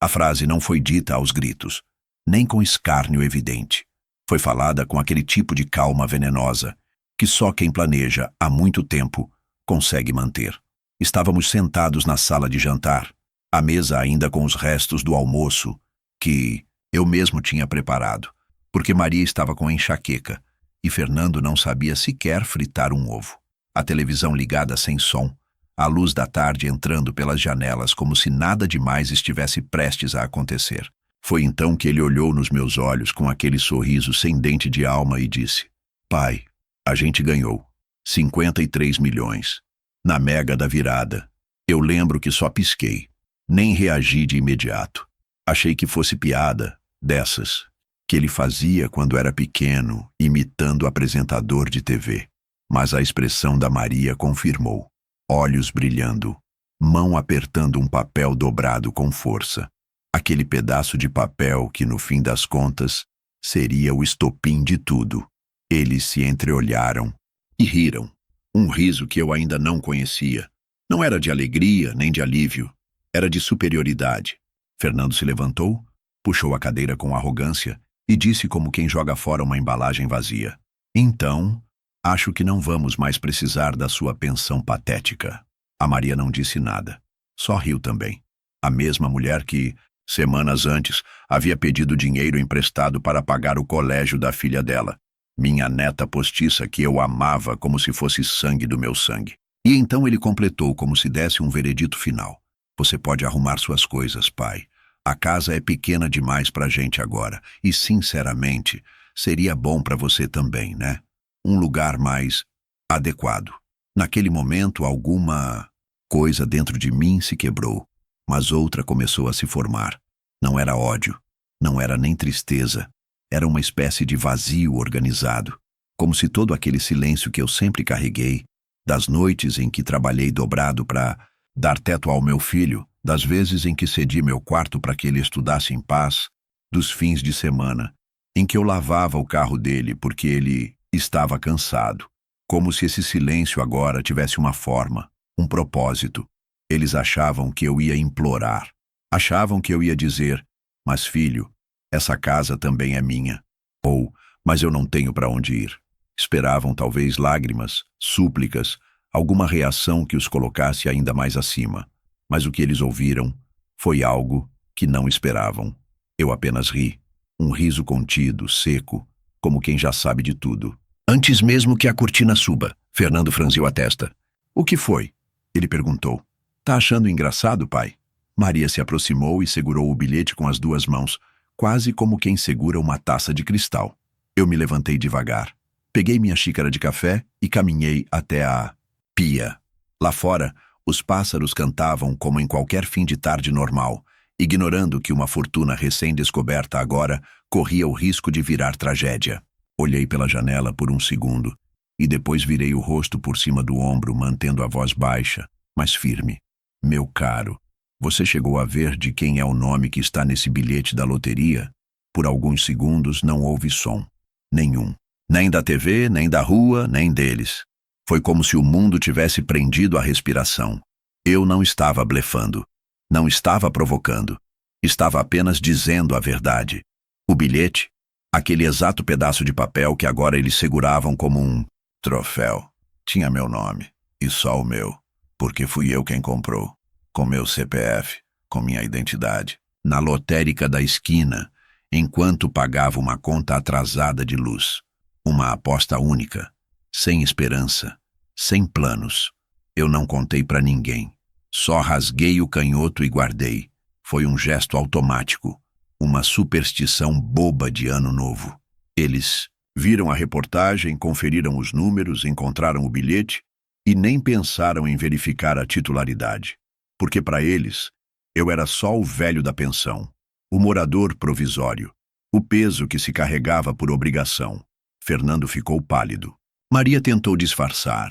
A frase não foi dita aos gritos, nem com escárnio evidente. Foi falada com aquele tipo de calma venenosa que só quem planeja há muito tempo consegue manter. Estávamos sentados na sala de jantar, à mesa ainda com os restos do almoço que eu mesmo tinha preparado, porque Maria estava com enxaqueca e Fernando não sabia sequer fritar um ovo. A televisão ligada sem som, a luz da tarde entrando pelas janelas como se nada demais estivesse prestes a acontecer. Foi então que ele olhou nos meus olhos com aquele sorriso sem dente de alma e disse: "Pai, a gente ganhou 53 milhões. Na mega da virada." Eu lembro que só pisquei, nem reagi de imediato. Achei que fosse piada, dessas, que ele fazia quando era pequeno, imitando apresentador de TV. Mas a expressão da Maria confirmou. Olhos brilhando, mão apertando um papel dobrado com força. Aquele pedaço de papel que, no fim das contas, seria o estopim de tudo. Eles se entreolharam e riram. Um riso que eu ainda não conhecia. Não era de alegria nem de alívio. Era de superioridade. Fernando se levantou, puxou a cadeira com arrogância e disse como quem joga fora uma embalagem vazia: "Então, acho que não vamos mais precisar da sua pensão patética." A Maria não disse nada. Só riu também. A mesma mulher que, semanas antes, havia pedido dinheiro emprestado para pagar o colégio da filha dela. Minha neta postiça que eu amava como se fosse sangue do meu sangue. E então ele completou como se desse um veredito final: "Você pode arrumar suas coisas, pai. A casa é pequena demais pra gente agora. E, sinceramente, seria bom pra você também, né? Um lugar mais adequado." Naquele momento, alguma coisa dentro de mim se quebrou, mas outra começou a se formar. Não era ódio, não era nem tristeza. Era uma espécie de vazio organizado, como se todo aquele silêncio que eu sempre carreguei, das noites em que trabalhei dobrado para dar teto ao meu filho, das vezes em que cedi meu quarto para que ele estudasse em paz, dos fins de semana, em que eu lavava o carro dele porque ele estava cansado, como se esse silêncio agora tivesse uma forma, um propósito. Eles achavam que eu ia implorar, achavam que eu ia dizer: "Mas filho, essa casa também é minha." Ou: "Mas eu não tenho para onde ir." Esperavam talvez lágrimas, súplicas, alguma reação que os colocasse ainda mais acima. Mas o que eles ouviram foi algo que não esperavam. Eu apenas ri. Um riso contido, seco, como quem já sabe de tudo. Antes mesmo que a cortina suba, Fernando franziu a testa. "O que foi?" ele perguntou. "Tá achando engraçado, pai?" Maria se aproximou e segurou o bilhete com as duas mãos, quase como quem segura uma taça de cristal. Eu me levantei devagar. Peguei minha xícara de café e caminhei até a pia. Lá fora, os pássaros cantavam como em qualquer fim de tarde normal, ignorando que uma fortuna recém-descoberta agora corria o risco de virar tragédia. Olhei pela janela por um segundo e depois virei o rosto por cima do ombro, mantendo a voz baixa, mas firme. "Meu caro, você chegou a ver de quem é o nome que está nesse bilhete da loteria?" Por alguns segundos não houve som. Nenhum. Nem da TV, nem da rua, nem deles. Foi como se o mundo tivesse prendido a respiração. Eu não estava blefando. Não estava provocando. Estava apenas dizendo a verdade. O bilhete, aquele exato pedaço de papel que agora eles seguravam como um troféu, tinha meu nome. E só o meu. Porque fui eu quem comprou. Com meu CPF, com minha identidade. Na lotérica da esquina, enquanto pagava uma conta atrasada de luz. Uma aposta única. Sem esperança, sem planos. Eu não contei para ninguém. Só rasguei o canhoto e guardei. Foi um gesto automático. Uma superstição boba de ano novo. Eles viram a reportagem, conferiram os números, encontraram o bilhete e nem pensaram em verificar a titularidade. Porque para eles, eu era só o velho da pensão. O morador provisório. O peso que se carregava por obrigação. Fernando ficou pálido. Maria tentou disfarçar,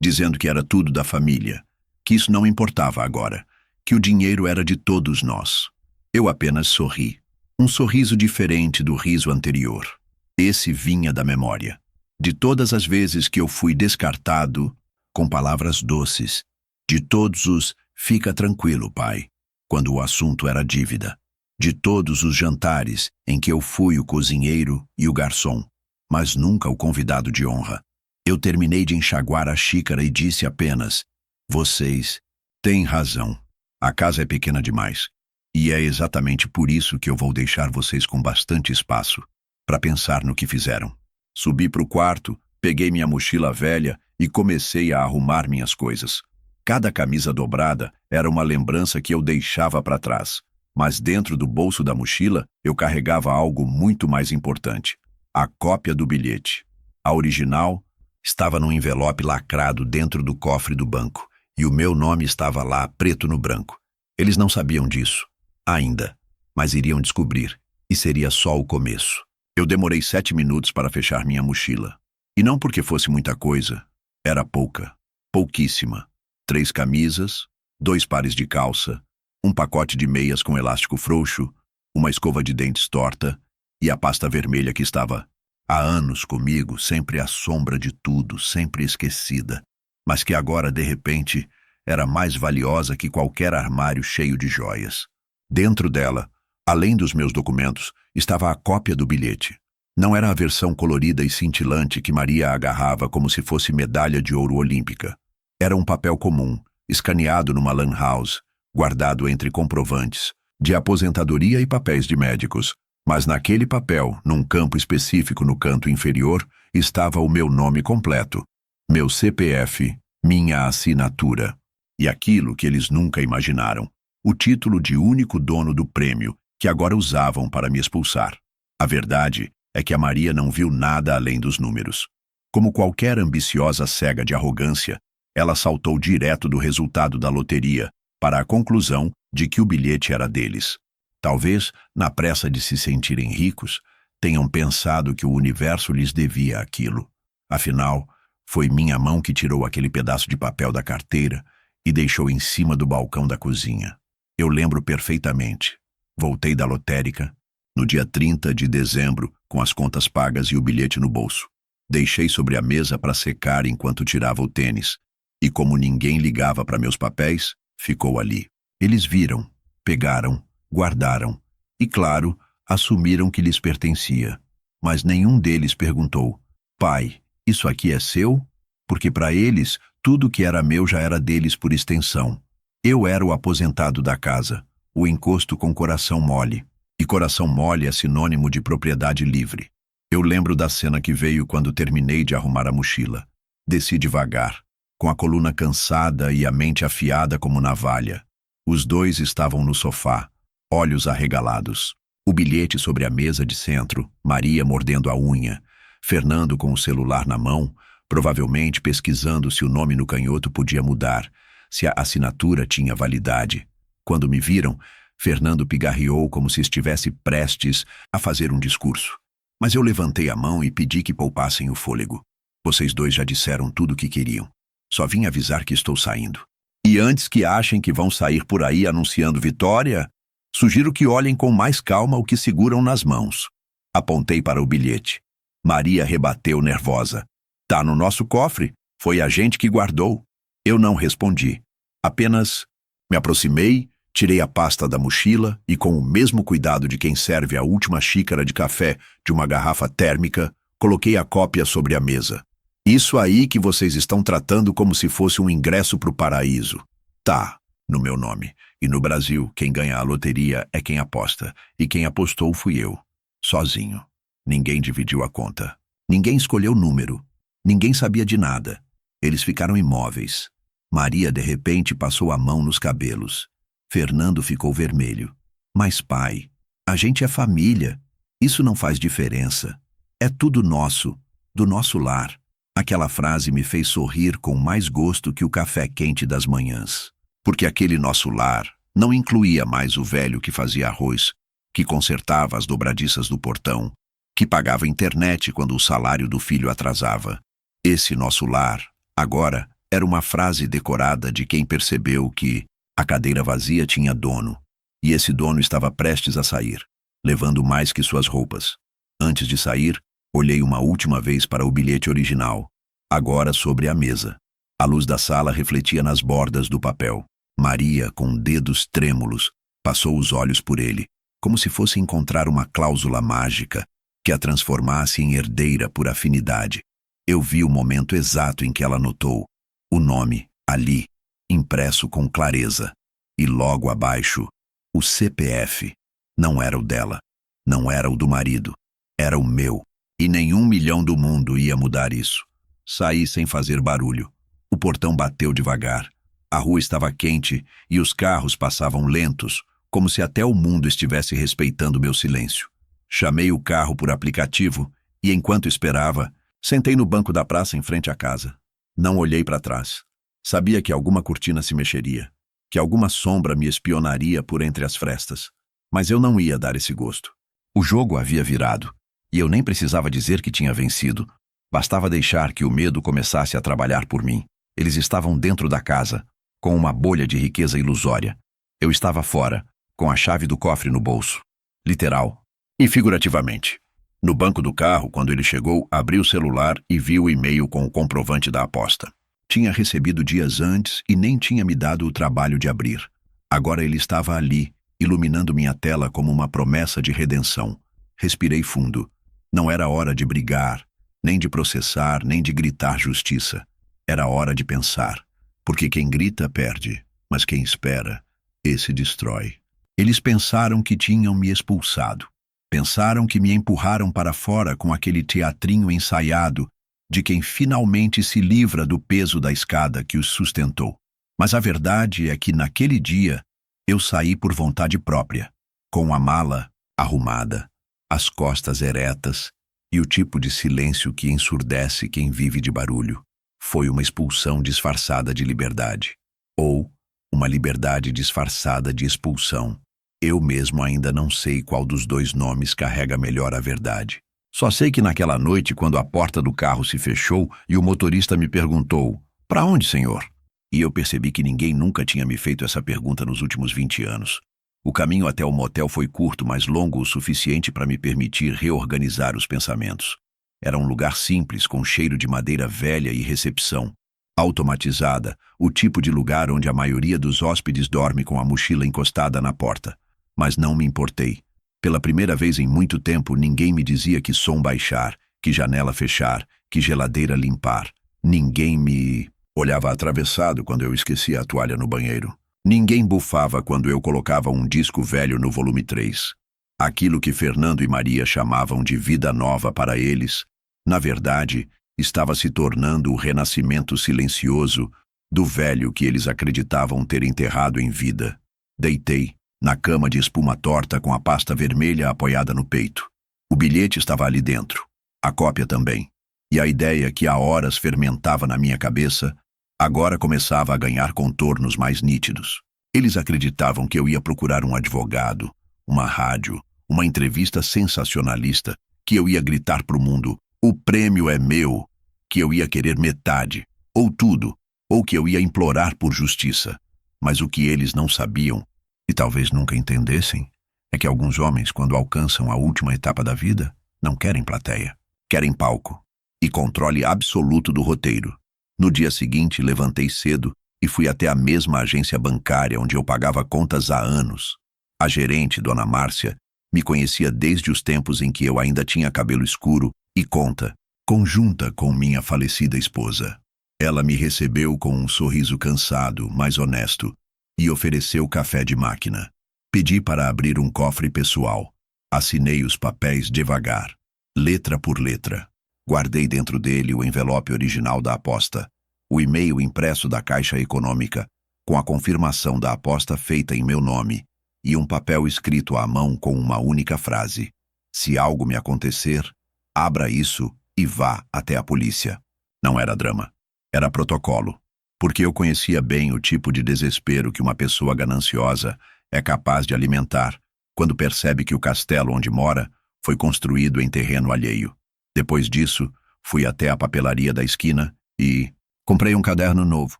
dizendo que era tudo da família, que isso não importava agora, que o dinheiro era de todos nós. Eu apenas sorri. Um sorriso diferente do riso anterior. Esse vinha da memória. De todas as vezes que eu fui descartado, com palavras doces. De todos os "fica tranquilo, pai", quando o assunto era dívida. de todos os jantares em que eu fui o cozinheiro e o garçom, mas nunca o convidado de honra. Eu terminei de enxaguar a xícara e disse apenas: vocês têm razão. A casa é pequena demais. E é exatamente por isso que eu vou deixar vocês com bastante espaço para pensar no que fizeram. Subi para o quarto, peguei minha mochila velha e comecei a arrumar minhas coisas. Cada camisa dobrada era uma lembrança que eu deixava para trás. Mas dentro do bolso da mochila eu carregava algo muito mais importante: a cópia do bilhete. A original estava num envelope lacrado dentro do cofre do banco, e o meu nome estava lá, preto no branco. Eles não sabiam disso, ainda, mas iriam descobrir, e seria só o começo. Eu demorei 7 minutos para fechar minha mochila. E não porque fosse muita coisa, era pouca, pouquíssima. 3 camisas, 2 pares de calça, um pacote de meias com elástico frouxo, uma escova de dentes torta e a pasta vermelha que estava há anos comigo, sempre à sombra de tudo, sempre esquecida, mas que agora, de repente, era mais valiosa que qualquer armário cheio de joias. Dentro dela, além dos meus documentos, estava a cópia do bilhete. Não era a versão colorida e cintilante que Maria agarrava como se fosse medalha de ouro olímpica. Era um papel comum, escaneado numa lan house, guardado entre comprovantes de aposentadoria e papéis de médicos. Mas naquele papel, num campo específico no canto inferior, estava o meu nome completo, meu CPF, minha assinatura. E aquilo que eles nunca imaginaram: o título de único dono do prêmio, que agora usavam para me expulsar. A verdade é que a Maria não viu nada além dos números. Como qualquer ambiciosa cega de arrogância, ela saltou direto do resultado da loteria para a conclusão de que o bilhete era deles. Talvez, na pressa de se sentirem ricos, tenham pensado que o universo lhes devia aquilo. Afinal, foi minha mão que tirou aquele pedaço de papel da carteira e deixou em cima do balcão da cozinha. Eu lembro perfeitamente. Voltei da lotérica no dia 30 de dezembro, com as contas pagas e o bilhete no bolso. Deixei sobre a mesa para secar enquanto tirava o tênis. E como ninguém ligava para meus papéis, ficou ali. Eles viram, pegaram, guardaram e, claro, assumiram que lhes pertencia. Mas nenhum deles perguntou: pai, isso aqui é seu? Porque para eles, tudo que era meu já era deles por extensão. Eu era o aposentado da casa, o encosto com coração mole. E coração mole é sinônimo de propriedade livre. Eu lembro da cena que veio quando terminei de arrumar a mochila. Desci devagar, com a coluna cansada e a mente afiada como navalha. Os dois estavam no sofá, olhos arregalados. O bilhete sobre a mesa de centro, Maria mordendo a unha, Fernando com o celular na mão, provavelmente pesquisando se o nome no canhoto podia mudar, se a assinatura tinha validade. Quando me viram, Fernando pigarreou como se estivesse prestes a fazer um discurso. Mas eu levantei a mão e pedi que poupassem o fôlego. Vocês dois já disseram tudo o que queriam. Só vim avisar que estou saindo. E antes que achem que vão sair por aí anunciando vitória, sugiro que olhem com mais calma o que seguram nas mãos. Apontei para o bilhete. Maria rebateu nervosa. Tá no nosso cofre. Foi a gente que guardou. Eu não respondi. Apenas me aproximei, tirei a pasta da mochila e, com o mesmo cuidado de quem serve a última xícara de café de uma garrafa térmica, coloquei a cópia sobre a mesa. Isso aí que vocês estão tratando como se fosse um ingresso para o paraíso. Tá, no meu nome. E no Brasil, quem ganha a loteria é quem aposta. E quem apostou fui eu. Sozinho. Ninguém dividiu a conta. Ninguém escolheu número. Ninguém sabia de nada. Eles ficaram imóveis. Maria, de repente, passou a mão nos cabelos. Fernando ficou vermelho. Mas, pai, a gente é família. Isso não faz diferença. É tudo nosso, do nosso lar. Aquela frase me fez sorrir com mais gosto que o café quente das manhãs. Porque aquele nosso lar não incluía mais o velho que fazia arroz, que consertava as dobradiças do portão, que pagava internet quando o salário do filho atrasava. Esse nosso lar, agora, era uma frase decorada de quem percebeu que a cadeira vazia tinha dono, e esse dono estava prestes a sair, levando mais que suas roupas. Antes de sair, olhei uma última vez para o bilhete original, agora sobre a mesa. A luz da sala refletia nas bordas do papel. Maria, com dedos trêmulos, passou os olhos por ele. como se fosse encontrar uma cláusula mágica que a transformasse em herdeira por afinidade. Eu vi o momento exato em que ela notou o nome, ali, impresso com clareza, e logo abaixo, o CPF. Não era o dela, não era o do marido, era o meu, e nenhum milhão do mundo ia mudar isso. Saí sem fazer barulho. O portão bateu devagar. A rua estava quente e os carros passavam lentos, como se até o mundo estivesse respeitando meu silêncio. Chamei o carro por aplicativo e, enquanto esperava, sentei no banco da praça em frente à casa. Não olhei para trás. Sabia que alguma cortina se mexeria, que alguma sombra me espionaria por entre as frestas. Mas eu não ia dar esse gosto. O jogo havia virado, e eu nem precisava dizer que tinha vencido. Bastava deixar que o medo começasse a trabalhar por mim. Eles estavam dentro da casa, com uma bolha de riqueza ilusória. Eu estava fora, com a chave do cofre no bolso. Literal e figurativamente. No banco do carro, quando ele chegou, abri o celular e vi o e-mail com o comprovante da aposta. Tinha recebido dias antes e nem tinha me dado o trabalho de abrir. Agora ele estava ali, iluminando minha tela como uma promessa de redenção. Respirei fundo. Não era hora de brigar, nem de processar, nem de gritar justiça. Era hora de pensar. Porque quem grita perde, mas quem espera, esse destrói. Eles pensaram que tinham me expulsado. Pensaram que me empurraram para fora com aquele teatrinho ensaiado de quem finalmente se livra do peso da escada que os sustentou. Mas a verdade é que naquele dia eu saí por vontade própria, com a mala arrumada, as costas eretas e o tipo de silêncio que ensurdece quem vive de barulho. Foi uma expulsão disfarçada de liberdade, ou uma liberdade disfarçada de expulsão. Eu mesmo ainda não sei qual dos dois nomes carrega melhor a verdade. Só sei que naquela noite, quando a porta do carro se fechou e o motorista me perguntou: "Para onde, senhor?" E eu percebi que ninguém nunca tinha me feito essa pergunta nos últimos 20 anos. O caminho até o motel foi curto, mas longo o suficiente para me permitir reorganizar os pensamentos. Era um lugar simples, com cheiro de madeira velha e recepção. Automatizada, o tipo de lugar onde a maioria dos hóspedes dorme com a mochila encostada na porta. Mas não me importei. Pela primeira vez em muito tempo, ninguém me dizia que som baixar, que janela fechar, que geladeira limpar. Ninguém me olhava atravessado quando eu esquecia a toalha no banheiro. Ninguém bufava quando eu colocava um disco velho no volume 3. Aquilo que Fernando e Maria chamavam de vida nova para eles, na verdade, estava se tornando o renascimento silencioso do velho que eles acreditavam ter enterrado em vida. Deitei, na cama de espuma torta com a pasta vermelha apoiada no peito. O bilhete estava ali dentro, a cópia também, e a ideia que há horas fermentava na minha cabeça agora começava a ganhar contornos mais nítidos. Eles acreditavam que eu ia procurar um advogado, uma rádio, uma entrevista sensacionalista, que eu ia gritar pro mundo: "O prêmio é meu", que eu ia querer metade, ou tudo, ou que eu ia implorar por justiça. Mas o que eles não sabiam, e talvez nunca entendessem, é que alguns homens, quando alcançam a última etapa da vida, não querem plateia, querem palco e controle absoluto do roteiro. No dia seguinte, levantei cedo e fui até a mesma agência bancária onde eu pagava contas há anos. A gerente, Dona Márcia, me conhecia desde os tempos em que eu ainda tinha cabelo escuro e conta conjunta com minha falecida esposa. Ela me recebeu com um sorriso cansado, mas honesto, e ofereceu café de máquina. Pedi para abrir um cofre pessoal. Assinei os papéis devagar, letra por letra. Guardei dentro dele o envelope original da aposta, o e-mail impresso da Caixa Econômica, com a confirmação da aposta feita em meu nome, e um papel escrito à mão com uma única frase: "Se algo me acontecer, abra isso e vá até a polícia." Não era drama, era protocolo, porque eu conhecia bem o tipo de desespero que uma pessoa gananciosa é capaz de alimentar quando percebe que o castelo onde mora foi construído em terreno alheio. Depois disso, fui até a papelaria da esquina e comprei um caderno novo,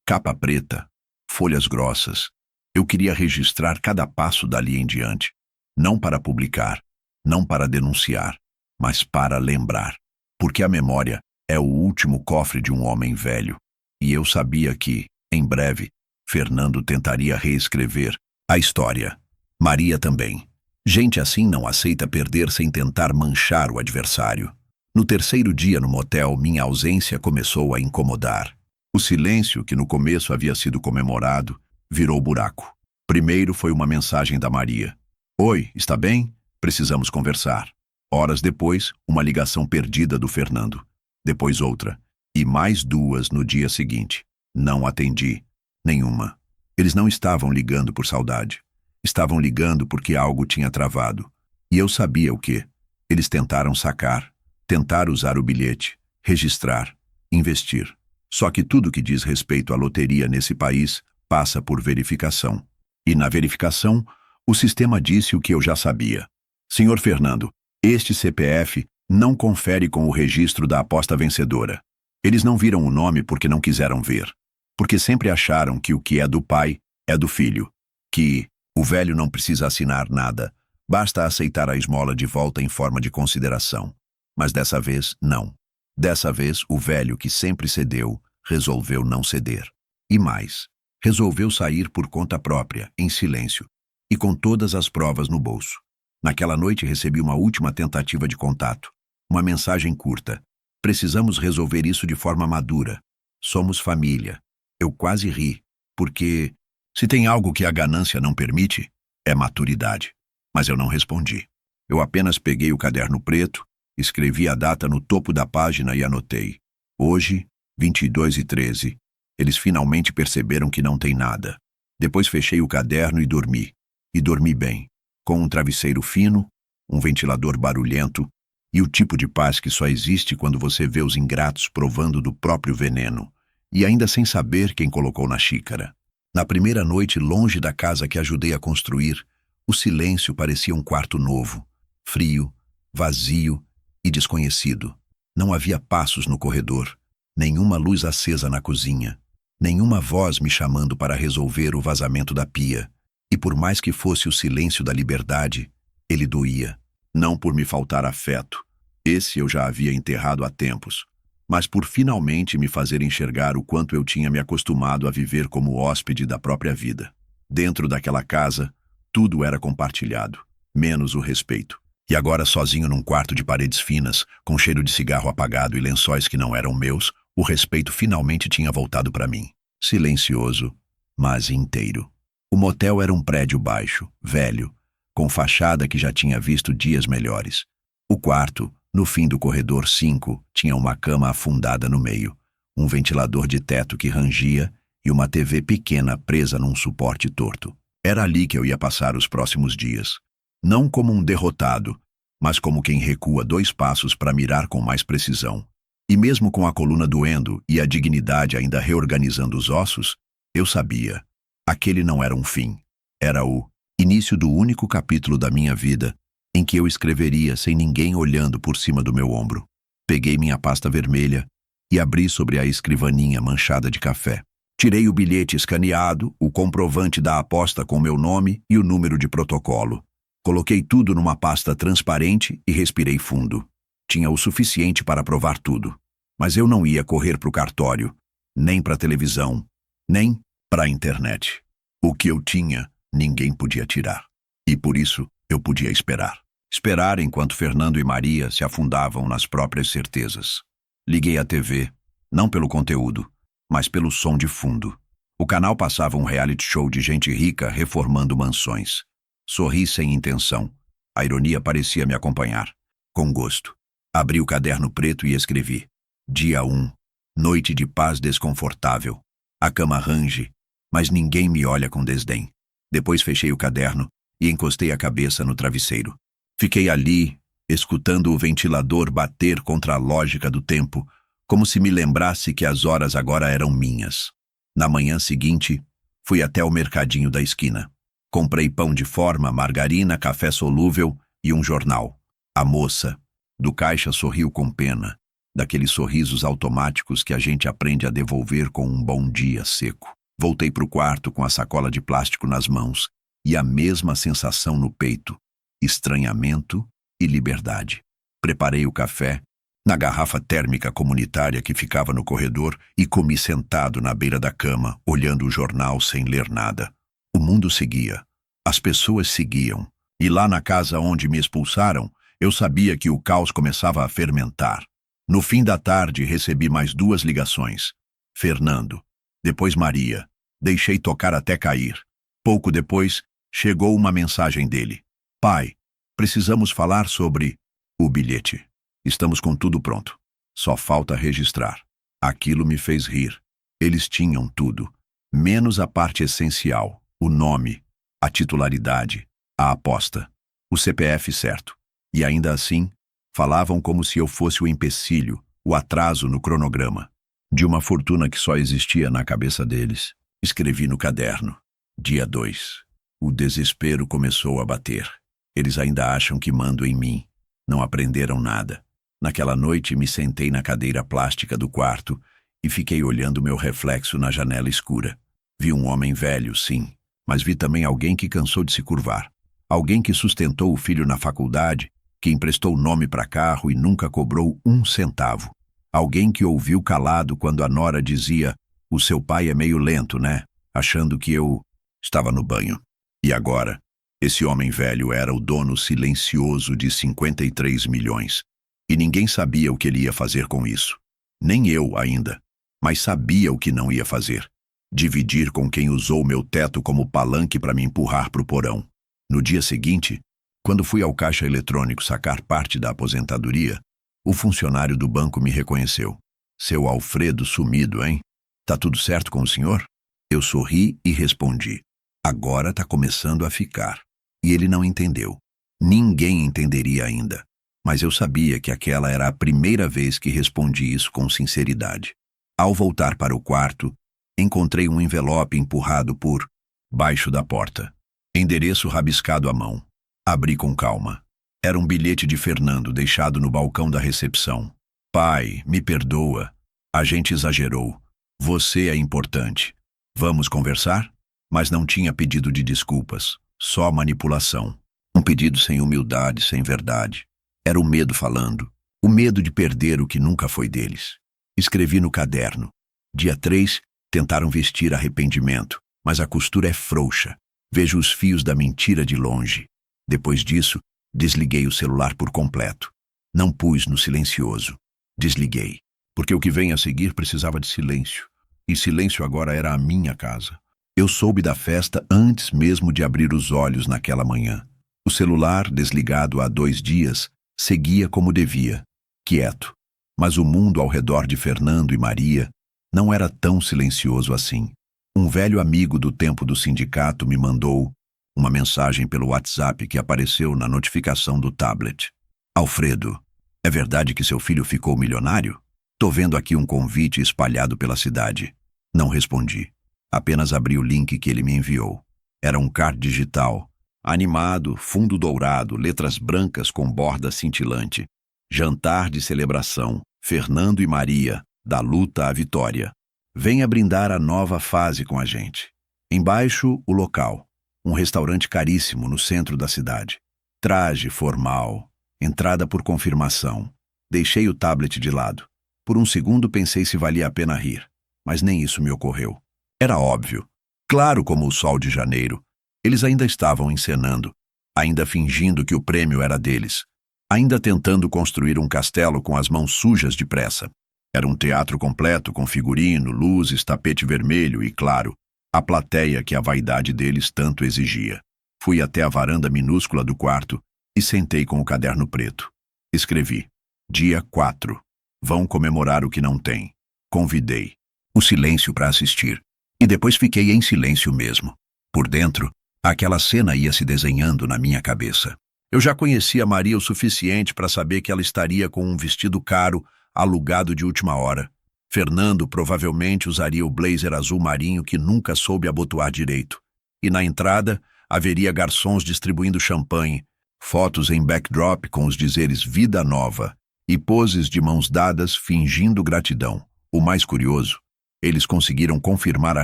capa preta, folhas grossas. Eu queria registrar cada passo dali em diante, não para publicar, não para denunciar, mas para lembrar, porque a memória é o último cofre de um homem velho, e eu sabia que, em breve, Fernando tentaria reescrever a história. Maria também. Gente assim não aceita perder sem tentar manchar o adversário. No terceiro dia no motel, minha ausência começou a incomodar. O silêncio, que no começo havia sido comemorado, virou buraco. Primeiro foi uma mensagem da Maria. Oi, está bem? Precisamos conversar. Horas depois, uma ligação perdida do Fernando. Depois outra. E mais duas no dia seguinte. Não atendi. Nenhuma. Eles não estavam ligando por saudade. Estavam ligando porque algo tinha travado. E eu sabia o quê. Eles tentaram sacar, tentar usar o bilhete, registrar, investir. Só que tudo que diz respeito à loteria nesse país passa por verificação. E na verificação, o sistema disse o que eu já sabia. Senhor Fernando, este CPF não confere com o registro da aposta vencedora. Eles não viram o nome porque não quiseram ver. Porque sempre acharam que o que é do pai é do filho. Que o velho não precisa assinar nada, basta aceitar a esmola de volta em forma de consideração. Mas dessa vez, não. Dessa vez, o velho que sempre cedeu, resolveu não ceder. E mais, resolveu sair por conta própria, em silêncio, e com todas as provas no bolso. Naquela noite recebi uma última tentativa de contato. Uma mensagem curta. Precisamos resolver isso de forma madura. Somos família. Eu quase ri, porque se tem algo que a ganância não permite, é maturidade. Mas eu não respondi. Eu apenas peguei o caderno preto, escrevi a data no topo da página e anotei. Hoje, 22h13. Eles finalmente perceberam que não tem nada. Depois fechei o caderno e dormi. E dormi bem, com um travesseiro fino, um ventilador barulhento e o tipo de paz que só existe quando você vê os ingratos provando do próprio veneno, e ainda sem saber quem colocou na xícara. Na primeira noite, longe da casa que ajudei a construir, o silêncio parecia um quarto novo, frio, vazio e desconhecido. Não havia passos no corredor, nenhuma luz acesa na cozinha, nenhuma voz me chamando para resolver o vazamento da pia. E por mais que fosse o silêncio da liberdade, ele doía. Não por me faltar afeto, esse eu já havia enterrado há tempos, mas por finalmente me fazer enxergar o quanto eu tinha me acostumado a viver como hóspede da própria vida. Dentro daquela casa, tudo era compartilhado, menos o respeito. E agora, sozinho num quarto de paredes finas, com cheiro de cigarro apagado e lençóis que não eram meus, o respeito finalmente tinha voltado para mim. Silencioso, mas inteiro. O motel era um prédio baixo, velho, com fachada que já tinha visto dias melhores. O quarto, no fim do corredor 5, tinha uma cama afundada no meio, um ventilador de teto que rangia e uma TV pequena presa num suporte torto. Era ali que eu ia passar os próximos dias. Não como um derrotado, mas como quem recua 2 passos para mirar com mais precisão. E mesmo com a coluna doendo e a dignidade ainda reorganizando os ossos, eu sabia. Aquele não era um fim. Era o início do único capítulo da minha vida em que eu escreveria sem ninguém olhando por cima do meu ombro. Peguei minha pasta vermelha e abri sobre a escrivaninha manchada de café. Tirei o bilhete escaneado, o comprovante da aposta com meu nome e o número de protocolo. Coloquei tudo numa pasta transparente e respirei fundo. Tinha o suficiente para provar tudo. Mas eu não ia correr para o cartório, nem para a televisão, nem para a internet. O que eu tinha, ninguém podia tirar. E por isso, eu podia esperar. Esperar enquanto Fernando e Maria se afundavam nas próprias certezas. Liguei a TV, não pelo conteúdo, mas pelo som de fundo. O canal passava um reality show de gente rica reformando mansões. Sorri sem intenção. A ironia parecia me acompanhar. Com gosto. Abri o caderno preto e escrevi. Dia 1. Noite de paz desconfortável. A cama range, mas ninguém me olha com desdém. Depois fechei o caderno e encostei a cabeça no travesseiro. Fiquei ali, escutando o ventilador bater contra a lógica do tempo, como se me lembrasse que as horas agora eram minhas. Na manhã seguinte, fui até o mercadinho da esquina. Comprei pão de forma, margarina, café solúvel e um jornal. A moça do caixa sorriu com pena, daqueles sorrisos automáticos que a gente aprende a devolver com um bom dia seco. Voltei para o quarto com a sacola de plástico nas mãos e a mesma sensação no peito, estranhamento e liberdade. Preparei o café na garrafa térmica comunitária que ficava no corredor e comi sentado na beira da cama, olhando o jornal sem ler nada. O mundo seguia. As pessoas seguiam. E lá na casa onde me expulsaram, eu sabia que o caos começava a fermentar. No fim da tarde, recebi mais 2 ligações. Fernando. Depois Maria. Deixei tocar até cair. Pouco depois, chegou uma mensagem dele. Pai, precisamos falar sobre o bilhete. Estamos com tudo pronto. Só falta registrar. Aquilo me fez rir. Eles tinham tudo, menos a parte essencial, o nome, a titularidade, a aposta, o CPF certo. E ainda assim, falavam como se eu fosse o empecilho, o atraso no cronograma. De uma fortuna que só existia na cabeça deles. Escrevi no caderno. Dia 2. O desespero começou a bater. Eles ainda acham que mando em mim. Não aprenderam nada. Naquela noite me sentei na cadeira plástica do quarto e fiquei olhando meu reflexo na janela escura. Vi um homem velho, sim, mas vi também alguém que cansou de se curvar. Alguém que sustentou o filho na faculdade, que emprestou nome para carro e nunca cobrou 1 centavo. Alguém que ouviu calado quando a nora dizia: "O seu pai é meio lento, né?", achando que eu estava no banho. E agora, esse homem velho era o dono silencioso de 53 milhões. E ninguém sabia o que ele ia fazer com isso. Nem eu ainda. Mas sabia o que não ia fazer. Dividir com quem usou meu teto como palanque para me empurrar para o porão. No dia seguinte, quando fui ao caixa eletrônico sacar parte da aposentadoria, o funcionário do banco me reconheceu. Seu Alfredo sumido, hein? Tá tudo certo com o senhor? Eu sorri e respondi. Agora tá começando a ficar. E ele não entendeu. Ninguém entenderia ainda. Mas eu sabia que aquela era a primeira vez que respondi isso com sinceridade. Ao voltar para o quarto, encontrei um envelope empurrado por baixo da porta. Endereço rabiscado à mão. Abri com calma. Era um bilhete de Fernando deixado no balcão da recepção. Pai, me perdoa. A gente exagerou. Você é importante. Vamos conversar? Mas não tinha pedido de desculpas. Só manipulação. Um pedido sem humildade, sem verdade. Era o medo falando. O medo de perder o que nunca foi deles. Escrevi no caderno. Dia 3, tentaram vestir arrependimento, mas a costura é frouxa. Vejo os fios da mentira de longe. Depois disso, desliguei o celular por completo. Não pus no silencioso. Desliguei, porque o que vem a seguir precisava de silêncio. E silêncio agora era a minha casa. Eu soube da festa antes mesmo de abrir os olhos naquela manhã. O celular, desligado há 2 dias, seguia como devia, quieto. Mas o mundo ao redor de Fernando e Maria não era tão silencioso assim. Um velho amigo do tempo do sindicato me mandou uma mensagem pelo WhatsApp que apareceu na notificação do tablet. Alfredo, é verdade que seu filho ficou milionário? Tô vendo aqui um convite espalhado pela cidade. Não respondi. Apenas abri o link que ele me enviou. Era um card digital. Animado, fundo dourado, letras brancas com borda cintilante. Jantar de celebração. Fernando e Maria, da luta à vitória. Venha brindar a nova fase com a gente. Embaixo, o local. Um restaurante caríssimo no centro da cidade. Traje formal. Entrada por confirmação. Deixei o tablet de lado. Por um segundo pensei se valia a pena rir. Mas nem isso me ocorreu. Era óbvio. Claro como o sol de janeiro. Eles ainda estavam encenando, ainda fingindo que o prêmio era deles, ainda tentando construir um castelo com as mãos sujas de pressa. Era um teatro completo com figurino, luzes, tapete vermelho e, claro, a plateia que a vaidade deles tanto exigia. Fui até a varanda minúscula do quarto e sentei com o caderno preto. Escrevi: Dia 4. Vão comemorar o que não tem. Convidei. O silêncio para assistir. E depois fiquei em silêncio mesmo. Por dentro, aquela cena ia se desenhando na minha cabeça. Eu já conhecia Maria o suficiente para saber que ela estaria com um vestido caro, alugado de última hora. Fernando provavelmente usaria o blazer azul marinho que nunca soube abotoar direito. E na entrada, haveria garçons distribuindo champanhe, fotos em backdrop com os dizeres Vida Nova e poses de mãos dadas fingindo gratidão. O mais curioso, eles conseguiram confirmar a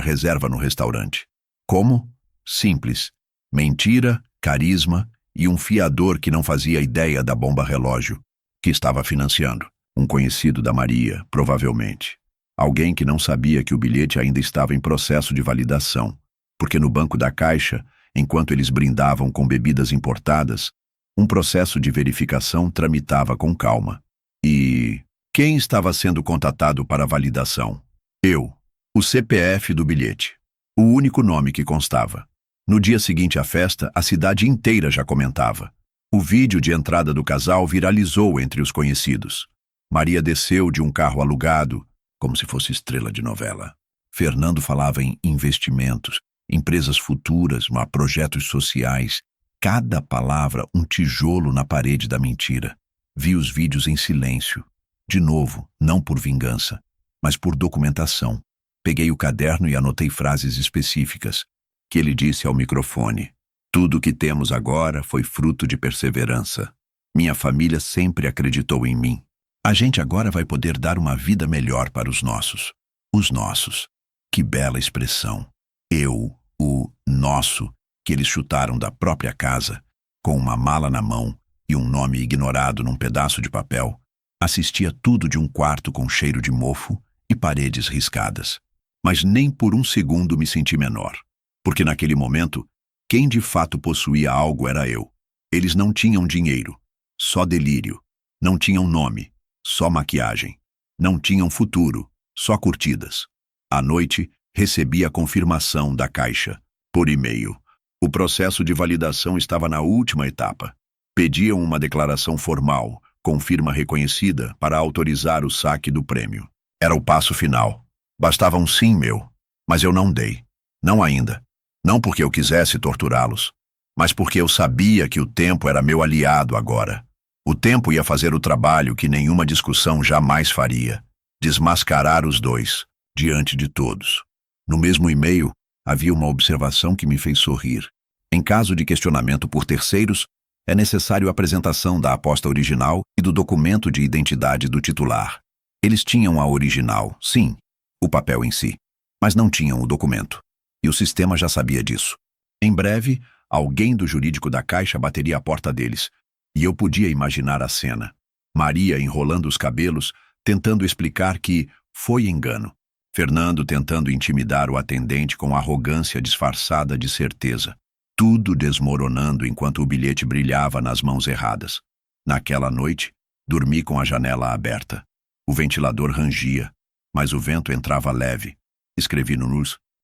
reserva no restaurante. Como? Simples. Mentira, carisma e um fiador que não fazia ideia da bomba relógio que estava financiando. Um conhecido da Maria, provavelmente. Alguém que não sabia que o bilhete ainda estava em processo de validação, porque no banco da Caixa Enquanto eles brindavam com bebidas importadas, um processo de verificação tramitava com calma. E quem estava sendo contatado para validação? Eu. O CPF do bilhete. O único nome que constava. No dia seguinte à festa, a cidade inteira já comentava. O vídeo de entrada do casal viralizou entre os conhecidos. Maria desceu de um carro alugado, como se fosse estrela de novela. Fernando falava em investimentos, empresas futuras, projetos sociais. Cada palavra um tijolo na parede da mentira. Vi os vídeos em silêncio. De novo, não por vingança, mas por documentação. Peguei o caderno e anotei frases específicas, que ele disse ao microfone. Tudo o que temos agora foi fruto de perseverança. Minha família sempre acreditou em mim. A gente agora vai poder dar uma vida melhor para os nossos. Os nossos. Que bela expressão. Eu, o nosso, que eles chutaram da própria casa, com uma mala na mão e um nome ignorado num pedaço de papel, assistia tudo de um quarto com cheiro de mofo e paredes riscadas. Mas nem por um segundo me senti menor, porque naquele momento, quem de fato possuía algo era eu. Eles não tinham dinheiro, só delírio. Não tinham nome, só maquiagem. Não tinham futuro, só curtidas. À noite, recebi a confirmação da Caixa, por e-mail. O processo de validação estava na última etapa. Pediam uma declaração formal, com firma reconhecida, para autorizar o saque do prêmio. Era o passo final. Bastava um sim meu, mas eu não dei. Não ainda. Não porque eu quisesse torturá-los, mas porque eu sabia que o tempo era meu aliado agora. O tempo ia fazer o trabalho que nenhuma discussão jamais faria. Desmascarar os dois, diante de todos. No mesmo e-mail, havia uma observação que me fez sorrir. Em caso de questionamento por terceiros, é necessário a apresentação da aposta original e do documento de identidade do titular. Eles tinham a original, sim, o papel em si, mas não tinham o documento. E o sistema já sabia disso. Em breve, alguém do jurídico da Caixa bateria à porta deles, e eu podia imaginar a cena. Maria enrolando os cabelos, tentando explicar que foi engano. Fernando tentando intimidar o atendente com arrogância disfarçada de certeza. Tudo desmoronando enquanto o bilhete brilhava nas mãos erradas. Naquela noite, dormi com a janela aberta. O ventilador rangia, mas o vento entrava leve. Escrevi no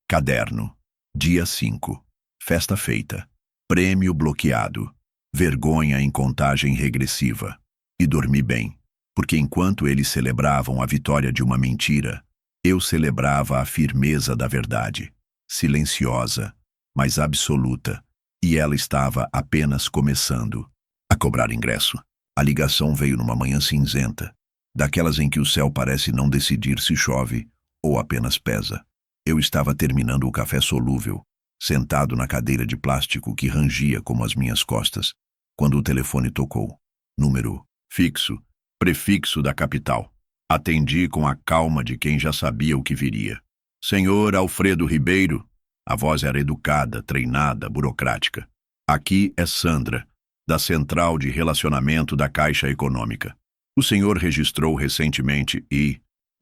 caderno. Dia 5. Festa feita. Prêmio bloqueado. Vergonha em contagem regressiva. E dormi bem, porque enquanto eles celebravam a vitória de uma mentira, eu celebrava a firmeza da verdade. Silenciosa, mas absoluta, e ela estava apenas começando a cobrar ingresso. A ligação veio numa manhã cinzenta, daquelas em que o céu parece não decidir se chove ou apenas pesa. Eu estava terminando o café solúvel, sentado na cadeira de plástico que rangia como as minhas costas, quando o telefone tocou. Número fixo, prefixo da capital. Atendi com a calma de quem já sabia o que viria. Senhor Alfredo Ribeiro. A voz era educada, treinada, burocrática. Aqui é Sandra, da Central de Relacionamento da Caixa Econômica. O senhor registrou recentemente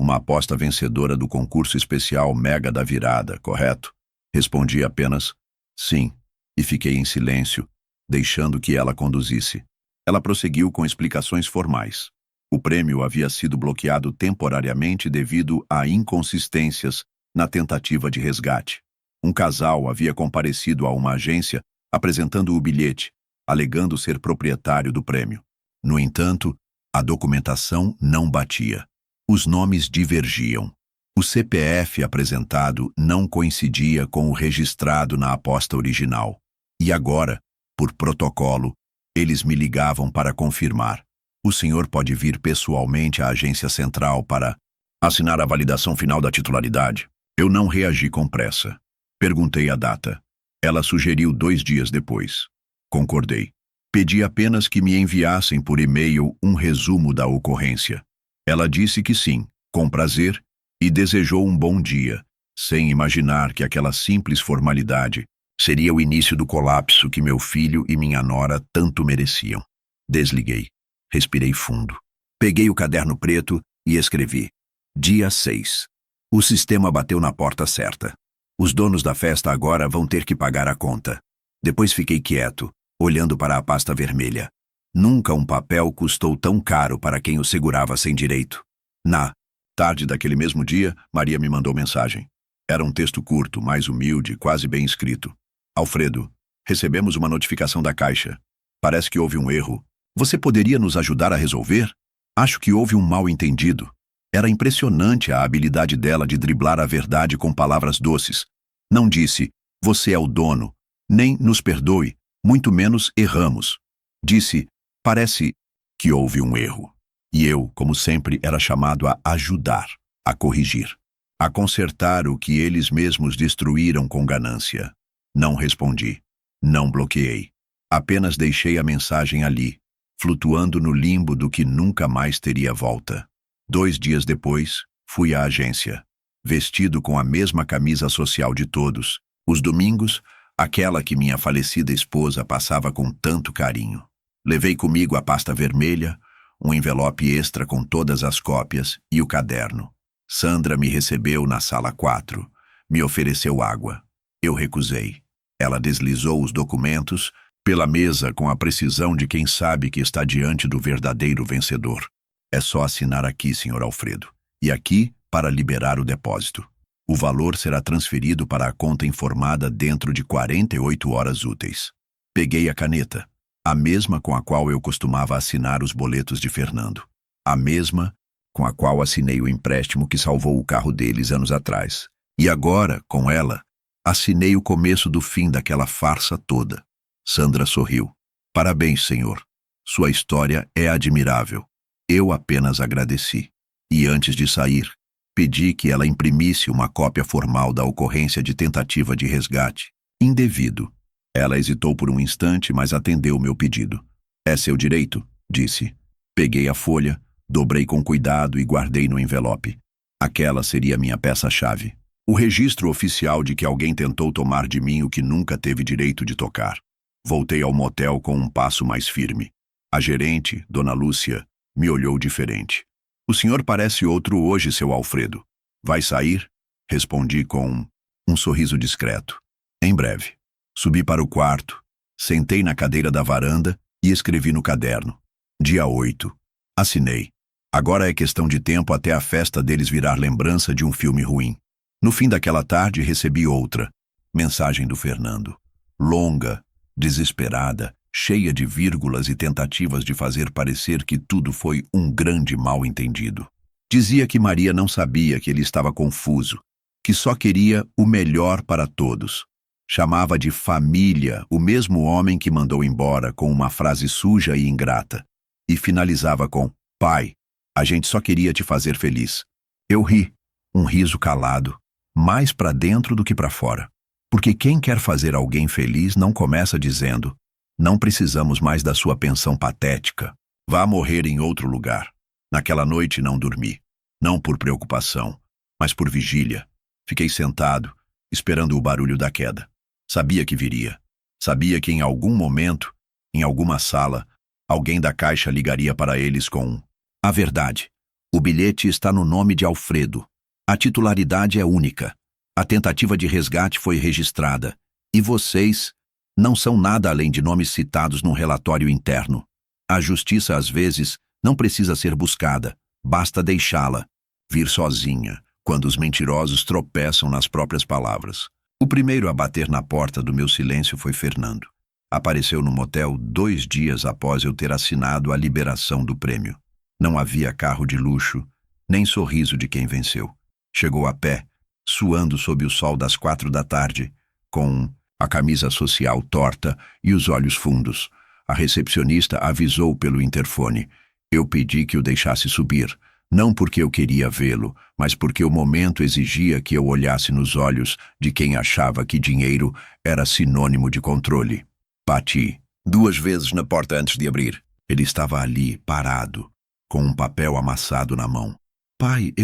uma aposta vencedora do concurso especial Mega da Virada, correto? Respondi apenas sim, e fiquei em silêncio, deixando que ela conduzisse. Ela prosseguiu com explicações formais. O prêmio havia sido bloqueado temporariamente devido a inconsistências na tentativa de resgate. Um casal havia comparecido a uma agência apresentando o bilhete, alegando ser proprietário do prêmio. No entanto, a documentação não batia. Os nomes divergiam. O CPF apresentado não coincidia com o registrado na aposta original. E agora, por protocolo, eles me ligavam para confirmar. O senhor pode vir pessoalmente à agência central para assinar a validação final da titularidade. Eu não reagi com pressa. Perguntei a data. Ela sugeriu 2 dias depois. Concordei. Pedi apenas que me enviassem por e-mail um resumo da ocorrência. Ela disse que sim, com prazer, e desejou um bom dia, sem imaginar que aquela simples formalidade seria o início do colapso que meu filho e minha nora tanto mereciam. Desliguei. Respirei fundo. Peguei o caderno preto e escrevi. Dia 6. O sistema bateu na porta certa. Os donos da festa agora vão ter que pagar a conta. Depois fiquei quieto, olhando para a pasta vermelha. Nunca um papel custou tão caro para quem o segurava sem direito. Na tarde daquele mesmo dia, Maria me mandou mensagem. Era um texto curto, mais humilde, quase bem escrito. Alfredo, recebemos uma notificação da Caixa. Parece que houve um erro. Você poderia nos ajudar a resolver? Acho que houve um mal-entendido. Era impressionante a habilidade dela de driblar a verdade com palavras doces. Não disse, você é o dono, nem nos perdoe, muito menos erramos. Disse, parece que houve um erro. E eu, como sempre, era chamado a ajudar, a corrigir, a consertar o que eles mesmos destruíram com ganância. Não respondi, não bloqueei. Apenas deixei a mensagem ali, flutuando no limbo do que nunca mais teria volta. 2 dias depois, fui à agência, vestido com a mesma camisa social de todos. Os domingos, aquela que minha falecida esposa passava com tanto carinho. Levei comigo a pasta vermelha, um envelope extra com todas as cópias e o caderno. Sandra me recebeu na sala 4, me ofereceu água. Eu recusei. Ela deslizou os documentos pela mesa com a precisão de quem sabe que está diante do verdadeiro vencedor. É só assinar aqui, Sr. Alfredo. E aqui para liberar o depósito. O valor será transferido para a conta informada dentro de 48 horas úteis. Peguei a caneta, a mesma com a qual eu costumava assinar os boletos de Fernando. A mesma com a qual assinei o empréstimo que salvou o carro deles anos atrás. E agora, com ela, assinei o começo do fim daquela farsa toda. Sandra sorriu. Parabéns, senhor. Sua história é admirável. Eu apenas agradeci. E antes de sair, pedi que ela imprimisse uma cópia formal da ocorrência de tentativa de resgate, indevido. Ela hesitou por um instante, mas atendeu meu pedido. É seu direito, disse. Peguei a folha, dobrei com cuidado e guardei no envelope. Aquela seria minha peça-chave. O registro oficial de que alguém tentou tomar de mim o que nunca teve direito de tocar. Voltei ao motel com um passo mais firme. A gerente, Dona Lúcia, me olhou diferente. O senhor parece outro hoje, seu Alfredo. Vai sair? Respondi com um sorriso discreto. Em breve. Subi para o quarto, sentei na cadeira da varanda e escrevi no caderno. Dia 8. Assinei. Agora é questão de tempo até a festa deles virar lembrança de um filme ruim. No fim daquela tarde recebi outra. Mensagem do Fernando. Longa, desesperada, cheia de vírgulas e tentativas de fazer parecer que tudo foi um grande mal-entendido. Dizia que Maria não sabia que ele estava confuso, que só queria o melhor para todos. Chamava de família o mesmo homem que mandou embora com uma frase suja e ingrata. E finalizava com, pai, a gente só queria te fazer feliz. Eu ri, um riso calado, mais para dentro do que para fora. Porque quem quer fazer alguém feliz não começa dizendo, não precisamos mais da sua pensão patética. Vá morrer em outro lugar. Naquela noite não dormi. Não por preocupação, mas por vigília. Fiquei sentado, esperando o barulho da queda. Sabia que viria. Sabia que em algum momento, em alguma sala, alguém da Caixa ligaria para eles com a verdade. O bilhete está no nome de Alfredo. A titularidade é única. A tentativa de resgate foi registrada. E vocês não são nada além de nomes citados num relatório interno. A justiça, às vezes, não precisa ser buscada. Basta deixá-la vir sozinha, quando os mentirosos tropeçam nas próprias palavras. O primeiro a bater na porta do meu silêncio foi Fernando. Apareceu no motel 2 dias após eu ter assinado a liberação do prêmio. Não havia carro de luxo, nem sorriso de quem venceu. Chegou a pé, suando sob o sol das 4 da tarde, com a camisa social torta e os olhos fundos. A recepcionista avisou pelo interfone. Eu pedi que o deixasse subir, não porque eu queria vê-lo, mas porque o momento exigia que eu olhasse nos olhos de quem achava que dinheiro era sinônimo de controle. Bati 2 vezes na porta antes de abrir. Ele estava ali, parado, com um papel amassado na mão. Pai,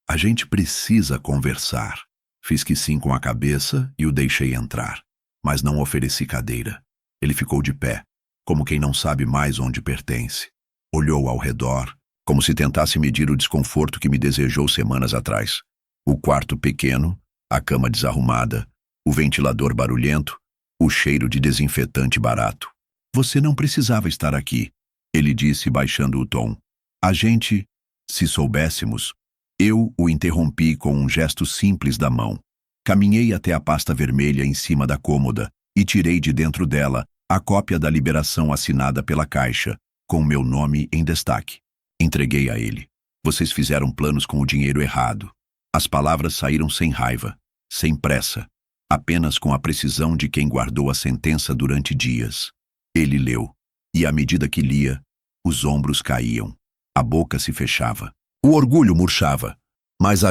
a gente precisa conversar. Fiz que sim com a cabeça e o deixei entrar, mas não ofereci cadeira. Ele ficou de pé, como quem não sabe mais onde pertence. Olhou ao redor, como se tentasse medir o desconforto que me desejou semanas atrás. O quarto pequeno, a cama desarrumada, o ventilador barulhento, o cheiro de desinfetante barato. Você não precisava estar aqui, ele disse baixando o tom. A gente, se soubéssemos. Eu o interrompi com um gesto simples da mão. Caminhei até a pasta vermelha em cima da cômoda e tirei de dentro dela a cópia da liberação assinada pela Caixa, com meu nome em destaque. Entreguei a ele. Vocês fizeram planos com o dinheiro errado. As palavras saíram sem raiva, sem pressa, apenas com a precisão de quem guardou a sentença durante dias. Ele leu, e à medida que lia, os ombros caíam, a boca se fechava. O orgulho murchava. Mas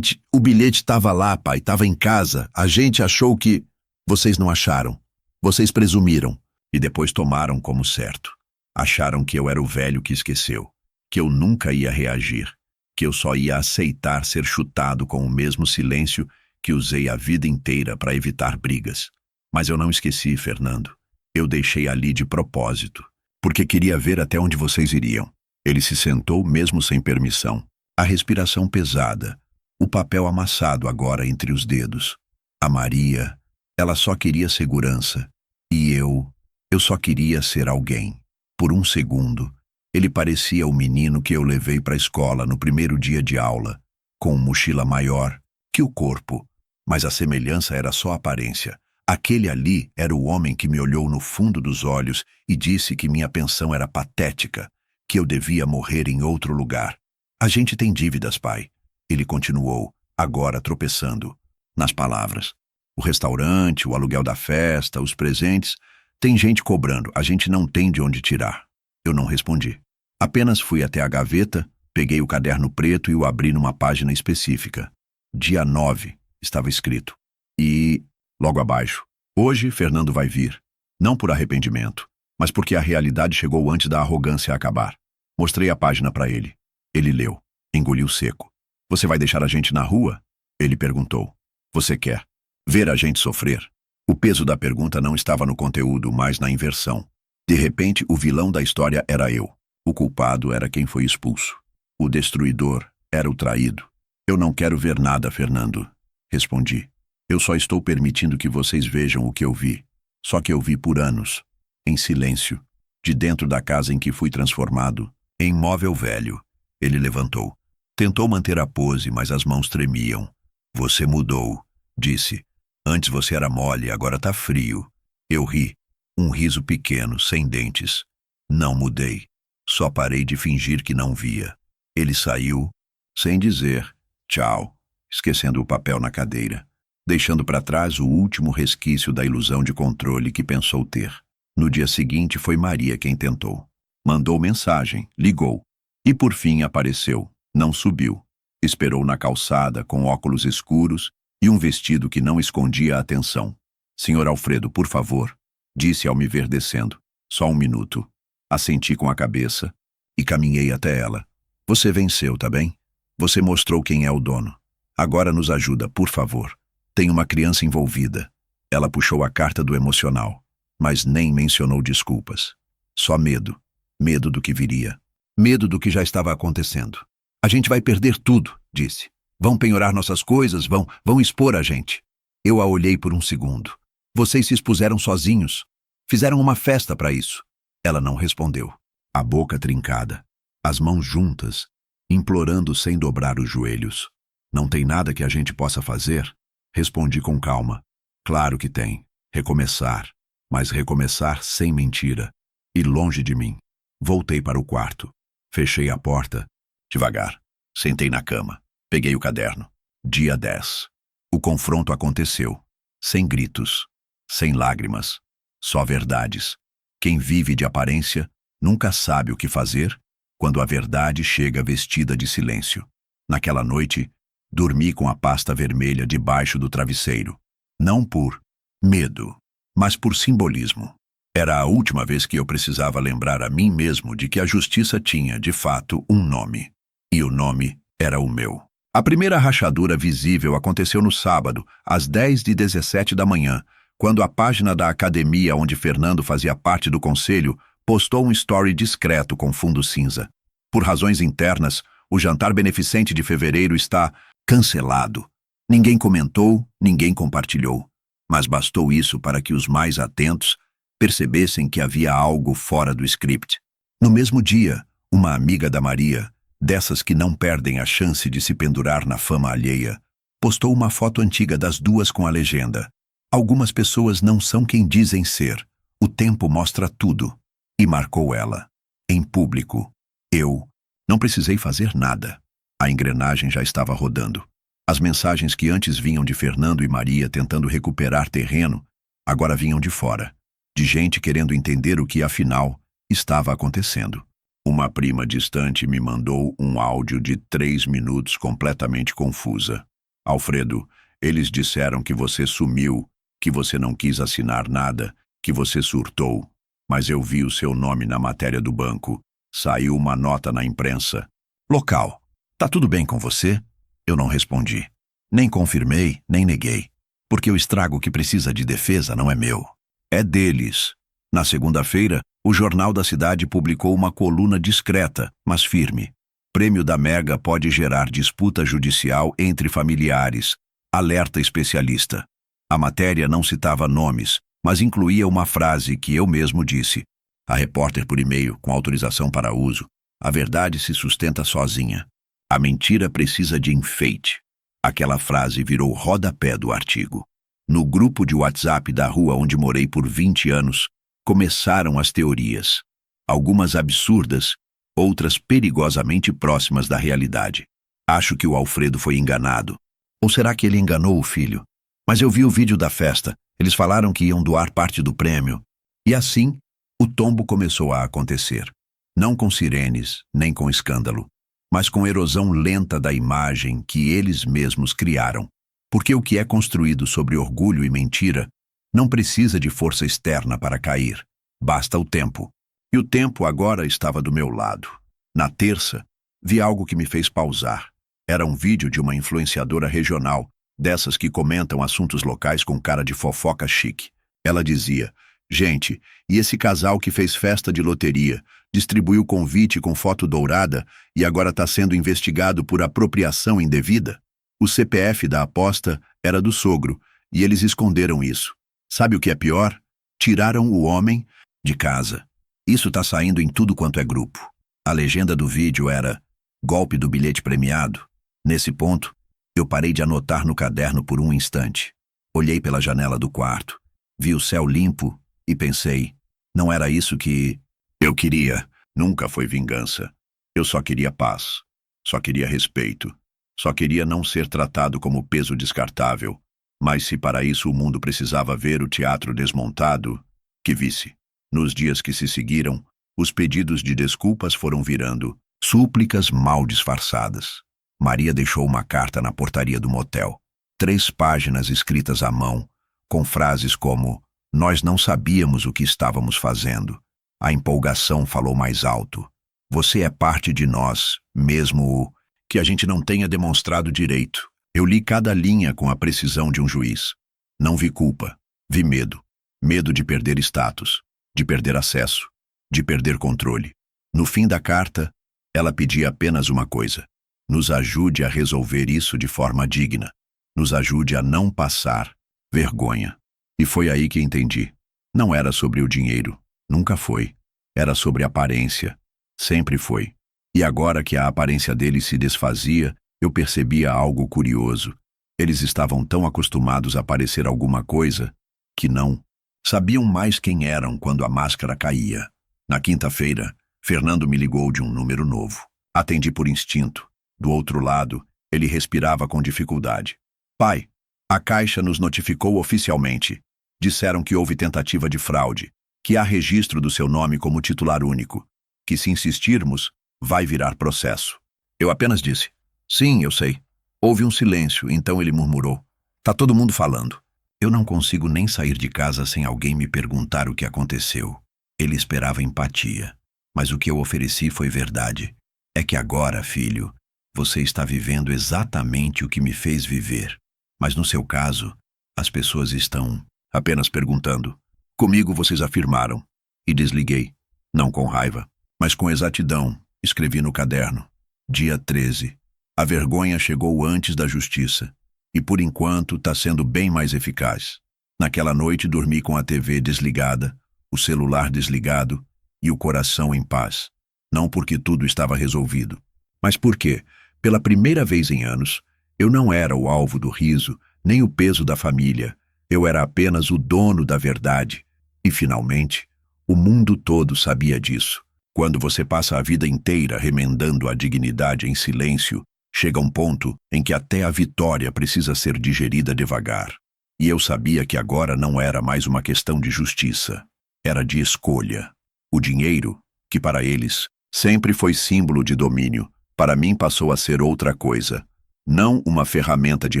o bilhete estava lá, pai, estava em casa. A gente achou que... Vocês não acharam. Vocês presumiram. E depois tomaram como certo. Acharam que eu era o velho que esqueceu. Que eu nunca ia reagir. Que eu só ia aceitar ser chutado com o mesmo silêncio que usei a vida inteira para evitar brigas. Mas eu não esqueci, Fernando. Eu deixei ali de propósito. Porque queria ver até onde vocês iriam. Ele se sentou mesmo sem permissão. A respiração pesada, o papel amassado agora entre os dedos. A Maria, ela só queria segurança. E eu só queria ser alguém. Por um segundo, ele parecia o menino que eu levei para a escola no primeiro dia de aula, com mochila maior que o corpo. Mas a semelhança era só aparência. Aquele ali era o homem que me olhou no fundo dos olhos e disse que minha pensão era patética, que eu devia morrer em outro lugar. A gente tem dívidas, pai. Ele continuou, agora tropeçando nas palavras. O restaurante, o aluguel da festa, os presentes. Tem gente cobrando, a gente não tem de onde tirar. Eu não respondi. Apenas fui até a gaveta, peguei o caderno preto e o abri numa página específica. Dia 9, estava escrito. E, logo abaixo, hoje Fernando vai vir. Não por arrependimento, mas porque a realidade chegou antes da arrogância acabar. Mostrei a página para ele. Ele leu, engoliu seco. Você vai deixar a gente na rua? Ele perguntou. Você quer ver a gente sofrer? O peso da pergunta não estava no conteúdo, mas na inversão. De repente, o vilão da história era eu. O culpado era quem foi expulso. O destruidor era o traído. Eu não quero ver nada, Fernando, respondi. Eu só estou permitindo que vocês vejam o que eu vi. Só que eu vi por anos, em silêncio, de dentro da casa em que fui transformado em móvel velho. Ele levantou. Tentou manter a pose, mas as mãos tremiam. Você mudou, disse. Antes você era mole, agora tá frio. Eu ri. Um riso pequeno, sem dentes. Não mudei. Só parei de fingir que não via. Ele saiu, sem dizer tchau, esquecendo o papel na cadeira, deixando para trás o último resquício da ilusão de controle que pensou ter. No dia seguinte foi Maria quem tentou. Mandou mensagem, ligou. E por fim apareceu, não subiu. Esperou na calçada com óculos escuros e um vestido que não escondia a atenção. Senhor Alfredo, por favor, disse ao me ver descendo. Só um minuto. Assenti com a cabeça e caminhei até ela. Você venceu, tá bem? Você mostrou quem é o dono. Agora nos ajuda, por favor. Tem uma criança envolvida. Ela puxou a carta do emocional, mas nem mencionou desculpas. Só medo. Medo do que viria. Medo do que já estava acontecendo. A gente vai perder tudo, disse. Vão penhorar nossas coisas, vão expor a gente. Eu a olhei por um segundo. Vocês se expuseram sozinhos. Fizeram uma festa para isso. Ela não respondeu. A boca trincada. As mãos juntas, implorando sem dobrar os joelhos. Não tem nada que a gente possa fazer? Respondi com calma. Claro que tem. Recomeçar. Mas recomeçar sem mentira. E longe de mim. Voltei para o quarto. Fechei a porta. Devagar. Sentei na cama. Peguei o caderno. Dia 10. O confronto aconteceu. Sem gritos. Sem lágrimas. Só verdades. Quem vive de aparência nunca sabe o que fazer quando a verdade chega vestida de silêncio. Naquela noite, dormi com a pasta vermelha debaixo do travesseiro. Não por medo, mas por simbolismo. Era a última vez que eu precisava lembrar a mim mesmo de que a justiça tinha, de fato, um nome. E o nome era o meu. A primeira rachadura visível aconteceu no sábado, às 10h17 da manhã, quando a página da academia onde Fernando fazia parte do conselho postou um story discreto com fundo cinza. Por razões internas, o jantar beneficente de fevereiro está cancelado. Ninguém comentou, ninguém compartilhou. mas bastou isso para que os mais atentos percebessem que havia algo fora do script. No mesmo dia, uma amiga da Maria, dessas que não perdem a chance de se pendurar na fama alheia, postou uma foto antiga das duas com a legenda: "Algumas pessoas não são quem dizem ser. O tempo mostra tudo." E marcou ela. Em público. Eu não precisei fazer nada. A engrenagem já estava rodando. As mensagens que antes vinham de Fernando e Maria tentando recuperar terreno, agora vinham de fora. De gente querendo entender o que, afinal, estava acontecendo. Uma prima distante me mandou um áudio de 3 minutos completamente confusa. "Alfredo, eles disseram que você sumiu, que você não quis assinar nada, que você surtou. Mas eu vi o seu nome na matéria do banco. Saiu uma nota na imprensa. Local. Tá tudo bem com você?" Eu não respondi. Nem confirmei, nem neguei. Porque o estrago que precisa de defesa não é meu. É deles. Na segunda-feira, o Jornal da Cidade publicou uma coluna discreta, mas firme. "Prêmio da Mega pode gerar disputa judicial entre familiares. Alerta especialista." A matéria não citava nomes, mas incluía uma frase que eu mesmo disse. A repórter por e-mail, com autorização para uso: "A verdade se sustenta sozinha. A mentira precisa de enfeite." Aquela frase virou rodapé do artigo. No grupo de WhatsApp da rua onde morei por 20 anos, começaram as teorias. Algumas absurdas, outras perigosamente próximas da realidade. Acho que o Alfredo foi enganado. Ou será que ele enganou o filho? Mas eu vi o vídeo da festa. Eles falaram que iam doar parte do prêmio. E assim, o tombo começou a acontecer. Não com sirenes, nem com escândalo, mas com erosão lenta da imagem que eles mesmos criaram. Porque o que é construído sobre orgulho e mentira não precisa de força externa para cair. Basta o tempo. E o tempo agora estava do meu lado. Na terça, vi algo que me fez pausar. Era um vídeo de uma influenciadora regional, dessas que comentam assuntos locais com cara de fofoca chique. Ela dizia: "Gente, e esse casal que fez festa de loteria, distribuiu convite com foto dourada e agora está sendo investigado por apropriação indevida? O CPF da aposta era do sogro e eles esconderam isso. Sabe o que é pior? Tiraram o homem de casa. Isso tá saindo em tudo quanto é grupo." A legenda do vídeo era: "Golpe do bilhete premiado." Nesse ponto, eu parei de anotar no caderno por um instante. Olhei pela janela do quarto, vi o céu limpo e pensei: não era isso que eu queria. Nunca foi vingança. Eu só queria paz. Só queria respeito. Só queria não ser tratado como peso descartável. Mas se para isso o mundo precisava ver o teatro desmontado, que visse. Nos dias que se seguiram, os pedidos de desculpas foram virando súplicas mal disfarçadas. Maria deixou uma carta na portaria do motel. 3 páginas escritas à mão, com frases como: "Nós não sabíamos o que estávamos fazendo." A empolgação falou mais alto. "Você é parte de nós, mesmo que a gente não tenha demonstrado direito." Eu li cada linha com a precisão de um juiz. Não vi culpa, vi medo. Medo de perder status, de perder acesso, de perder controle. No fim da carta, ela pedia apenas uma coisa: nos ajude a resolver isso de forma digna. Nos ajude a não passar vergonha. E foi aí que entendi. Não era sobre o dinheiro. Nunca foi. Era sobre aparência. Sempre foi. E agora que a aparência deles se desfazia, eu percebia algo curioso. Eles estavam tão acostumados a parecer alguma coisa que não sabiam mais quem eram quando a máscara caía. Na quinta-feira, Fernando me ligou de um número novo. Atendi por instinto. Do outro lado, ele respirava com dificuldade. "Pai, a Caixa nos notificou oficialmente. Disseram que houve tentativa de fraude, que há registro do seu nome como titular único, que se insistirmos, vai virar processo." Eu apenas disse: "Sim, eu sei." Houve um silêncio, então ele murmurou: "Tá todo mundo falando." Eu não consigo nem sair de casa sem alguém me perguntar o que aconteceu. Ele esperava empatia, mas o que eu ofereci foi verdade. É que agora, filho, você está vivendo exatamente o que me fez viver. Mas no seu caso, as pessoas estão apenas perguntando. Comigo vocês afirmaram. E desliguei. Não com raiva, mas com exatidão. Escrevi no caderno: dia 13. A vergonha chegou antes da justiça. E por enquanto está sendo bem mais eficaz. Naquela noite dormi com a TV desligada, o celular desligado e o coração em paz. Não porque tudo estava resolvido, mas porque, pela primeira vez em anos, eu não era o alvo do riso, nem o peso da família. Eu era apenas o dono da verdade. E, finalmente, o mundo todo sabia disso. Quando você passa a vida inteira remendando a dignidade em silêncio, chega um ponto em que até a vitória precisa ser digerida devagar. E eu sabia que agora não era mais uma questão de justiça. Era de escolha. O dinheiro, que para eles sempre foi símbolo de domínio, para mim passou a ser outra coisa. Não uma ferramenta de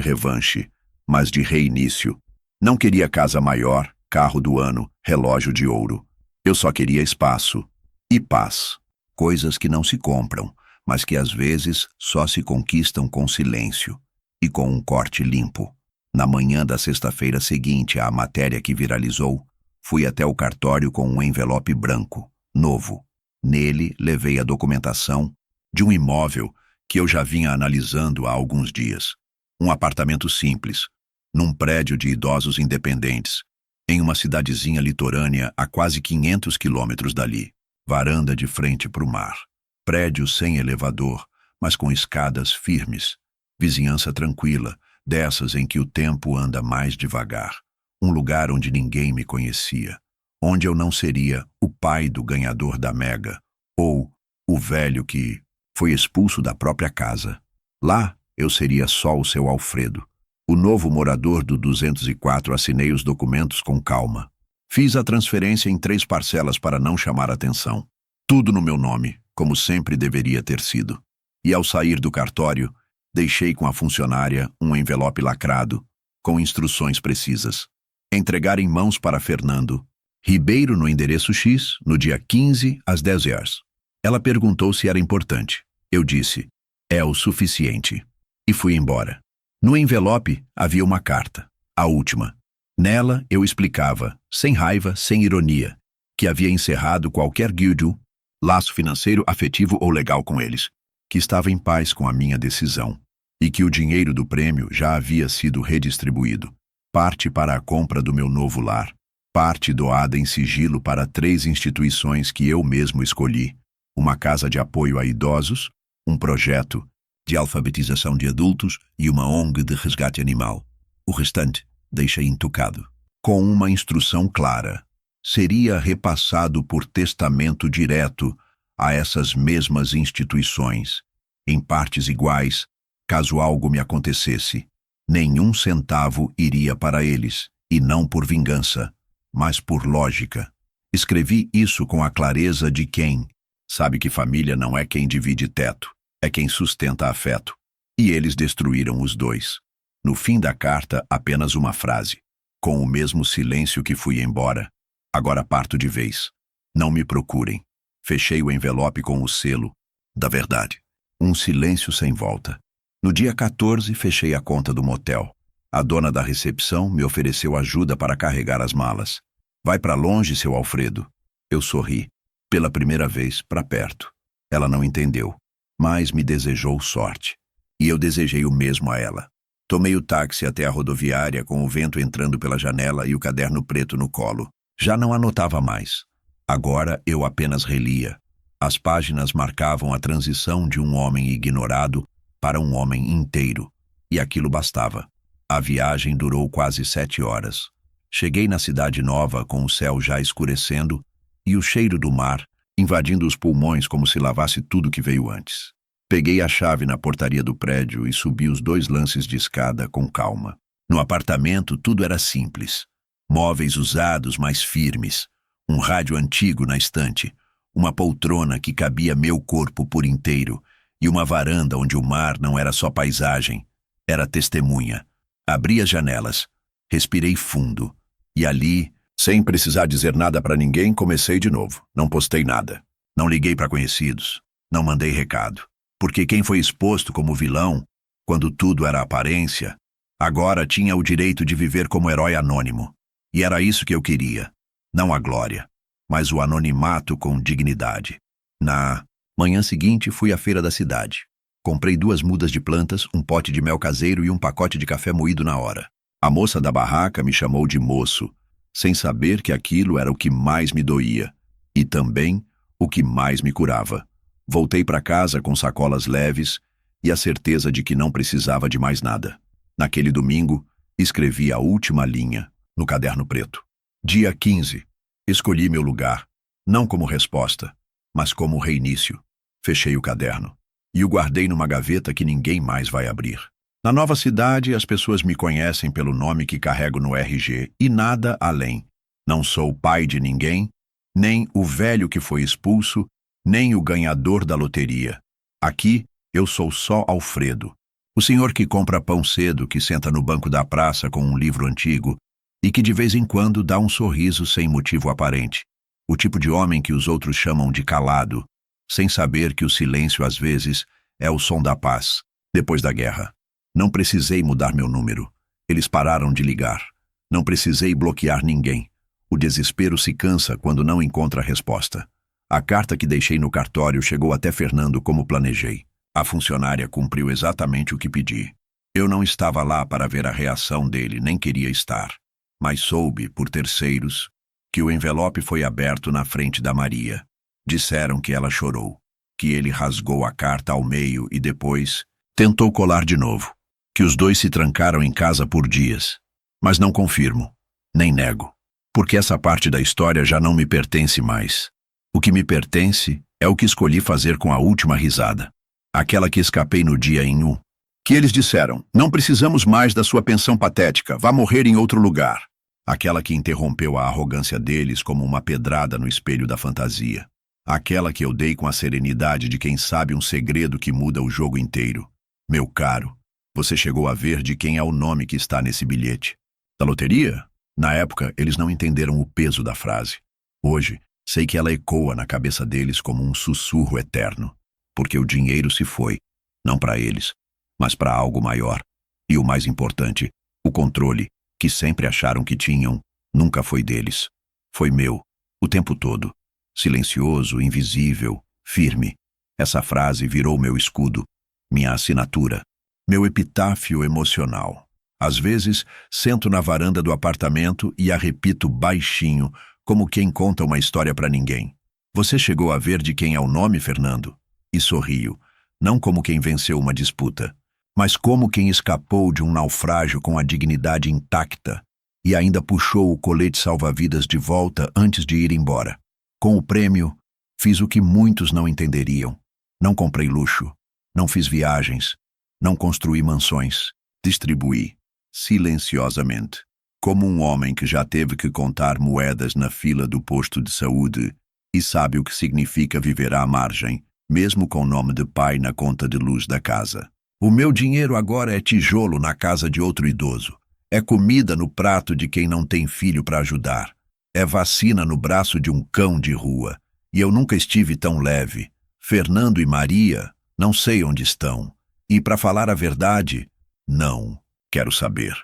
revanche, mas de reinício. Não queria casa maior, carro do ano, relógio de ouro. Eu só queria espaço e paz. Coisas que não se compram, mas que às vezes só se conquistam com silêncio e com um corte limpo. Na manhã da sexta-feira seguinte à matéria que viralizou, fui até o cartório com um envelope branco, novo. Nele, levei a documentação de um imóvel que eu já vinha analisando há alguns dias. Um apartamento simples, num prédio de idosos independentes, em uma cidadezinha litorânea a quase 500 quilômetros dali. Varanda de frente para o mar. Prédio sem elevador, mas com escadas firmes. Vizinhança tranquila, dessas em que o tempo anda mais devagar. Um lugar onde ninguém me conhecia. Onde eu não seria o pai do ganhador da Mega, ou o velho que foi expulso da própria casa. Lá, eu seria só o seu Alfredo. O novo morador do 204. Assinei os documentos com calma. Fiz a transferência em 3 parcelas para não chamar atenção. Tudo no meu nome, como sempre deveria ter sido. E ao sair do cartório, deixei com a funcionária um envelope lacrado, com instruções precisas. Entregar em mãos para Fernando Ribeiro no endereço X, no dia 15, às 10 horas. Ela perguntou se era importante. Eu disse, é o suficiente. E fui embora. No envelope havia uma carta, a última. Nela eu explicava, sem raiva, sem ironia, que havia encerrado qualquer guildo, laço financeiro, afetivo ou legal com eles, que estava em paz com a minha decisão, e que o dinheiro do prêmio já havia sido redistribuído, parte para a compra do meu novo lar, parte doada em sigilo para 3 instituições que eu mesmo escolhi, uma casa de apoio a idosos, um projeto de alfabetização de adultos e uma ONG de resgate animal. O restante deixei intocado. Com uma instrução clara. Seria repassado por testamento direto a essas mesmas instituições, em partes iguais, caso algo me acontecesse. Nenhum centavo iria para eles, e não por vingança, mas por lógica. Escrevi isso com a clareza de quem sabe que família não é quem divide teto, é quem sustenta afeto. E eles destruíram os dois. No fim da carta, apenas uma frase. Com o mesmo silêncio que fui embora, agora parto de vez. Não me procurem. Fechei o envelope com o selo da verdade. Um silêncio sem volta. No dia 14, fechei a conta do motel. A dona da recepção me ofereceu ajuda para carregar as malas. Vai para longe, seu Alfredo. Eu sorri. Pela primeira vez, para perto. Ela não entendeu, mas me desejou sorte. E eu desejei o mesmo a ela. Tomei o táxi até a rodoviária com o vento entrando pela janela e o caderno preto no colo. Já não anotava mais. Agora eu apenas relia. As páginas marcavam a transição de um homem ignorado para um homem inteiro. E aquilo bastava. A viagem durou quase 7 horas. Cheguei na cidade nova com o céu já escurecendo e o cheiro do mar invadindo os pulmões como se lavasse tudo que veio antes. Peguei a chave na portaria do prédio e subi os 2 lances de escada com calma. No apartamento tudo era simples. Móveis usados, mas firmes. Um rádio antigo na estante. Uma poltrona que cabia meu corpo por inteiro. E uma varanda onde o mar não era só paisagem. Era testemunha. Abri as janelas. Respirei fundo. E ali, sem precisar dizer nada para ninguém, comecei de novo. Não postei nada. Não liguei para conhecidos. Não mandei recado. Porque quem foi exposto como vilão, quando tudo era aparência, agora tinha o direito de viver como herói anônimo. E era isso que eu queria. Não a glória, mas o anonimato com dignidade. Na manhã seguinte, fui à feira da cidade. Comprei 2 mudas de plantas, um pote de mel caseiro e um pacote de café moído na hora. A moça da barraca me chamou de moço, sem saber que aquilo era o que mais me doía, e também o que mais me curava. Voltei para casa com sacolas leves e a certeza de que não precisava de mais nada. Naquele domingo, escrevi a última linha no caderno preto. Dia 15. Escolhi meu lugar, não como resposta, mas como reinício. Fechei o caderno e o guardei numa gaveta que ninguém mais vai abrir. Na nova cidade, as pessoas me conhecem pelo nome que carrego no RG e nada além. Não sou pai de ninguém, nem o velho que foi expulso, nem o ganhador da loteria. Aqui, eu sou só Alfredo, o senhor que compra pão cedo, que senta no banco da praça com um livro antigo e que de vez em quando dá um sorriso sem motivo aparente. O tipo de homem que os outros chamam de calado, sem saber que o silêncio às vezes é o som da paz, depois da guerra. Não precisei mudar meu número. Eles pararam de ligar. Não precisei bloquear ninguém. O desespero se cansa quando não encontra resposta. A carta que deixei no cartório chegou até Fernando como planejei. A funcionária cumpriu exatamente o que pedi. Eu não estava lá para ver a reação dele, nem queria estar. Mas soube, por terceiros, que o envelope foi aberto na frente da Maria. Disseram que ela chorou, que ele rasgou a carta ao meio e depois tentou colar de novo, que os dois se trancaram em casa por dias. Mas não confirmo, nem nego, porque essa parte da história já não me pertence mais. O que me pertence é o que escolhi fazer com a última risada, aquela que escapei no dia em U. Que eles disseram, não precisamos mais da sua pensão patética, vá morrer em outro lugar. Aquela que interrompeu a arrogância deles como uma pedrada no espelho da fantasia. Aquela que eu dei com a serenidade de quem sabe um segredo que muda o jogo inteiro. Meu caro, você chegou a ver de quem é o nome que está nesse bilhete? Da loteria? Na época, eles não entenderam o peso da frase. Hoje, sei que ela ecoa na cabeça deles como um sussurro eterno. Porque o dinheiro se foi, não para eles, mas para algo maior. E o mais importante, o controle, que sempre acharam que tinham, nunca foi deles. Foi meu, o tempo todo. Silencioso, invisível, firme. Essa frase virou meu escudo, minha assinatura, meu epitáfio emocional. Às vezes, sento na varanda do apartamento e a repito baixinho, como quem conta uma história para ninguém. Você chegou a ver de quem é o nome, Fernando? E sorrio, não como quem venceu uma disputa, mas como quem escapou de um naufrágio com a dignidade intacta e ainda puxou o colete salva-vidas de volta antes de ir embora. Com o prêmio, fiz o que muitos não entenderiam. Não comprei luxo, não fiz viagens, não construí mansões. Distribuí, silenciosamente, como um homem que já teve que contar moedas na fila do posto de saúde e sabe o que significa viver à margem, mesmo com o nome de pai na conta de luz da casa. O meu dinheiro agora é tijolo na casa de outro idoso. É comida no prato de quem não tem filho para ajudar. É vacina no braço de um cão de rua. E eu nunca estive tão leve. Fernando e Maria, não sei onde estão. E, para falar a verdade, não quero saber.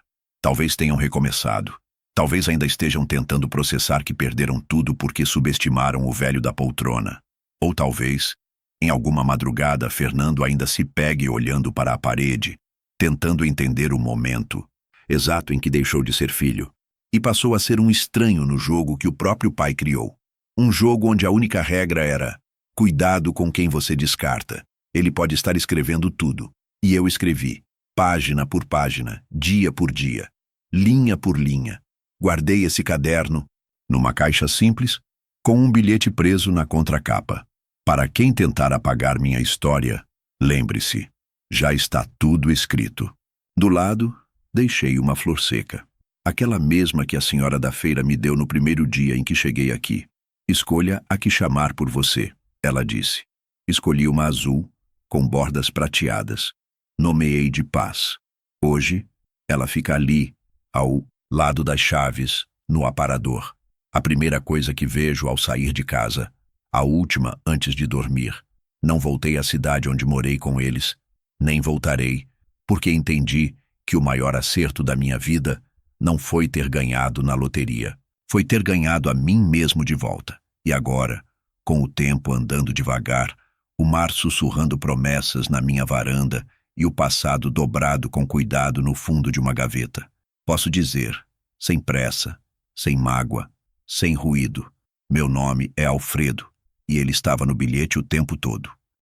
Talvez tenham recomeçado. Talvez ainda estejam tentando processar que perderam tudo porque subestimaram o velho da poltrona. Ou talvez, em alguma madrugada, Fernando ainda se pegue olhando para a parede, tentando entender o momento exato em que deixou de ser filho e passou a ser um estranho no jogo que o próprio pai criou. Um jogo onde a única regra era: cuidado com quem você descarta. Ele pode estar escrevendo tudo. E eu escrevi, página por página, dia por dia, linha por linha. Guardei esse caderno numa caixa simples, com um bilhete preso na contracapa. Para quem tentar apagar minha história, lembre-se, já está tudo escrito. Do lado, deixei uma flor seca. Aquela mesma que a senhora da feira me deu no primeiro dia em que cheguei aqui. Escolha a que chamar por você, ela disse. Escolhi uma azul, com bordas prateadas. Nomeei de paz. Hoje, ela fica ali, ao lado das chaves, no aparador. A primeira coisa que vejo ao sair de casa. A última antes de dormir. Não voltei à cidade onde morei com eles. Nem voltarei, porque entendi que o maior acerto da minha vida não foi ter ganhado na loteria. Foi ter ganhado a mim mesmo de volta. E agora, com o tempo andando devagar, o mar sussurrando promessas na minha varanda e o passado dobrado com cuidado no fundo de uma gaveta. Posso dizer, sem pressa, sem mágoa, sem ruído, meu nome é Alfredo, e ele estava no bilhete o tempo todo.